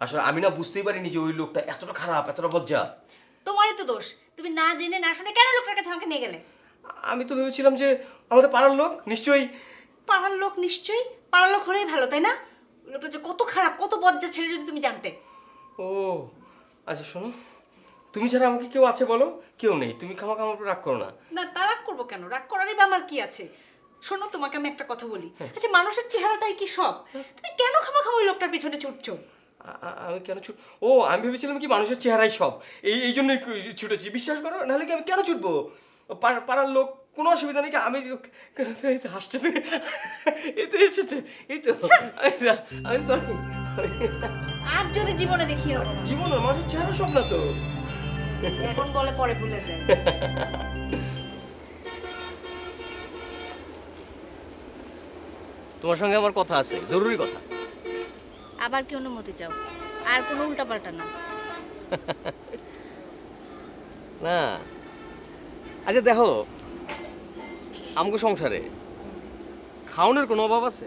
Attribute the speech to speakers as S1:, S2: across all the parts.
S1: আসলে আমি না বুঝতেই পারিনি যে ওই লোকটা এতটা খারাপ, এতটা বজ্জা।
S2: তোমারই তো দোষ, তুমি না জেনে না শুনে কেন লোকটার কাছে আমাকে নিয়ে গেলে?
S1: আমি তো ভেবেছিলাম যে আমাদের পাড়ার লোক নিশ্চয়ই।
S2: পাড়ার লোক নিশ্চয়ই, পাড়ার লোক হলেই ভালো তাই না? ওই লোকটা যে কত খারাপ, কত বজ্জা ছেড়ে যদি তুমি জানতে।
S1: ও আচ্ছা শোনো, তুমি ছাড়া আমাকে কেউ আছে বলো? কেউ নেই, তুমি খামাখা আমার উপর রাগ করো না।
S2: না, তা রাগ করবো কেন? রাগ করারই বা আমার কি আছে? শোনো, তোমাকে আমি একটা কথা বলি। আচ্ছা, মানুষের চেহারাটাই কি সব? তুমি কেন খামাখা ওই লোকটার পিছনে ছুটছো?
S1: আমি কেন ছুট? ও আমি ভেবেছিলাম কি মানুষের চেহারাই সব, এই জন্যই ছুটেছি। বিশ্বাস করো, নাহলে কি আমি কেন ছুটবো? পাড়ার লোক, কোনো অসুবিধা নেই কি? আমি এই তো হাসছে, এই তো এসেছে, এই তো আমি সরি।
S2: আর যদি জীবনে দেখি এরকম,
S1: জীবন মানুষের চেহারা সব না তো।
S2: এখন বলে পরে ভুলে যায়।
S1: তোমার সঙ্গে আমার কথা আছে, জরুরি কথা।
S2: আবার কি অনুমতি চাও? আর কোনো উল্টাপাল্টা না।
S1: না আচ্ছা দেখো, আমাকে সংসারে খাওয়ানোর কোনো অভাব আছে?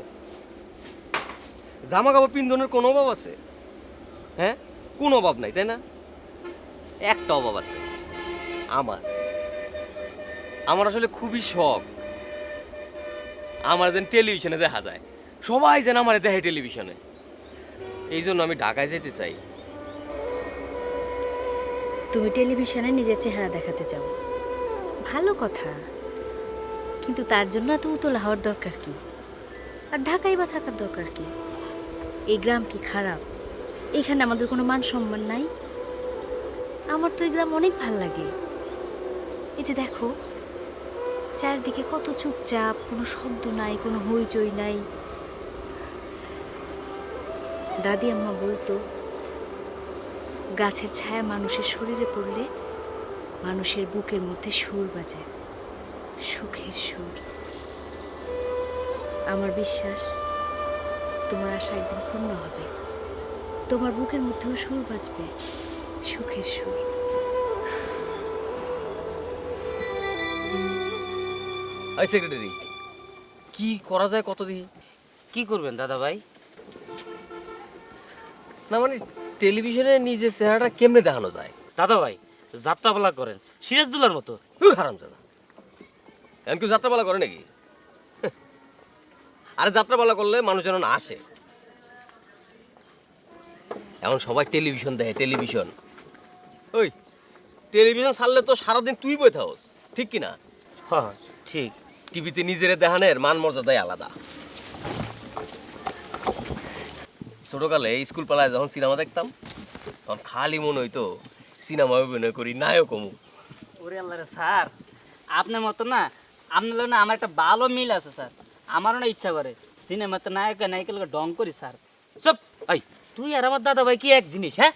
S1: জামা কাপড় পিন্ধনের কোনো অভাব আছে? হ্যাঁ, কোনো অভাব নাই তাই না? একটা অভাব আছে, আমার আমার আসলে খুবই শখ আমার যেন টেলিভিশনে দেখা যায়, সবাই যেন আমার দেখে টেলিভিশনে। এই জন্য আমি ঢাকায় যেতে চাই।
S2: তুমি টেলিভিশনে নিজের চেহারা দেখাতে চাও, ভালো কথা, কিন্তু তার জন্য এত উতলা হওয়ার দরকার কি? আর ঢাকায় বা থাকার দরকার কি? এই গ্রাম কি খারাপ? এখানে আমাদের কোনো মান সম্মান নাই? আমার তো এই গ্রাম অনেক ভাল লাগে। এই যে দেখো, চারদিকে কত চুপচাপ, কোনো শব্দ নাই, কোনো হইচই নাই। দাদি আম্মা বলতো, গাছের ছায়া মানুষের শরীরে পড়লে মানুষের বুকের মধ্যে সুর বাজে, সুখের সুর। আমার বিশ্বাস তোমার আশা একদিন পূর্ণ হবে, তোমার বুকের মধ্যেও সুর বাজবে, সুখের সুর।
S1: এই সেক্রেটারি, কি করা যায় কত দিই?
S3: কি করবেন দাদা ভাই?
S1: না মানে টেলিভিশনে নিজের চেহারাটা কেমনে দেখানো যায়?
S3: দাদা ভাই যাত্রাপালা করেন সিরাজদুল্লার মতো।
S1: হারামজাদা, এমন কেউ যাত্রাপালা করে নাকি? আরে যাত্রাপালা করলে মানুষ যেন না আসে। এখন সবাই টেলিভিশন দেখে, টেলিভিশন। ওই টেলিভিশন ছাড়লে তো সারাদিন তুই বই থাকস, ঠিক কি না?
S3: হ্যাঁ ঠিক।
S1: টিভিতে নিজের দেখানের মান মর্যাদাই আলাদা। ছোটকালে স্কুল পালায় যখন সিনেমা দেখতাম, তখন খালি মনে হইতো সিনেমায় অভিনয় করি, নায়ক অমুক।
S4: ওরে আল্লাহ রে স্যার, আপনার মতো না, আপনার না আমার একটা ভালো মিল আছে স্যার। আমারও না ইচ্ছা করে সিনেমাতে নায়ক নায়িকা লোক ডং করি স্যার।
S3: সব এই তুই আর আমার দাদা ভাই কি এক জিনিস? হ্যাঁ,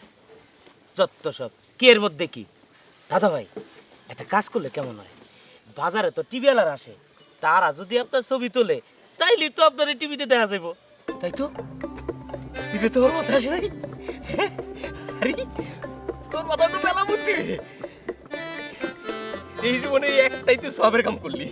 S3: যত সব কি এর মধ্যে কি? দাদা ভাই একটা কাজ করলে কেমন হয়? বাজারে তো টিভি আলার আসে, তারা যদি আপনার ছবি তোলে তাইলে তো আপনার টিভিতে দেখা যাবো।
S1: তাই তো, এটা তো ওর মাথা আসে নাই। আরে তোর মাথা তো মেলা বুদ্ধি রে। এই জীবনে এই একটাই তুই সবের কাম করলি।